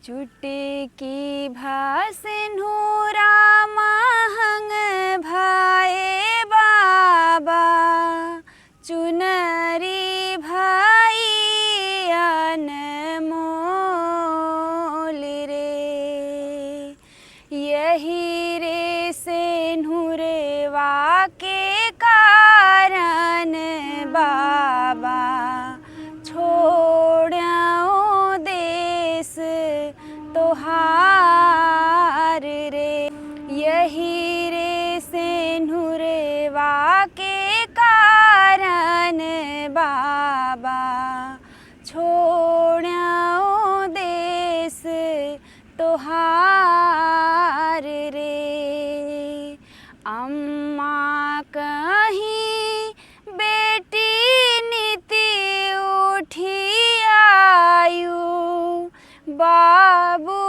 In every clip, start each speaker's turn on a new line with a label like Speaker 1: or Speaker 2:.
Speaker 1: चुटकी भासिन्हुरा महंग भाए बाबा, चुनरी भाई अनमोल रे। यही रे सिन्हुरवा के कारण बाबा छोड़्याओ देश तोहार रे। यही रे सिन्हुरवा के कारण बाबा छोड़्याओ देश तोहार रे। अम्मा कहीं बेटी नीति उठी आयु, बाबू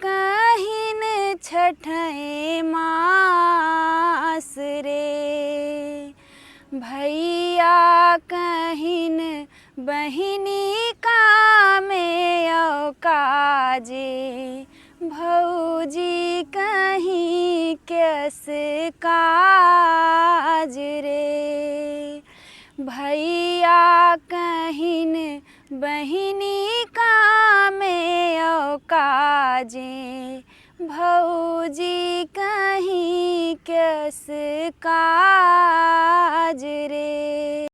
Speaker 1: कहिन छठे मास रे। भैया कहिन बहिनी कामे औ काजे, भौजी कहीं केस काज रे। भैया कहिन बहिनी कामे औ काजे, भौजी कहीं केस काज रे।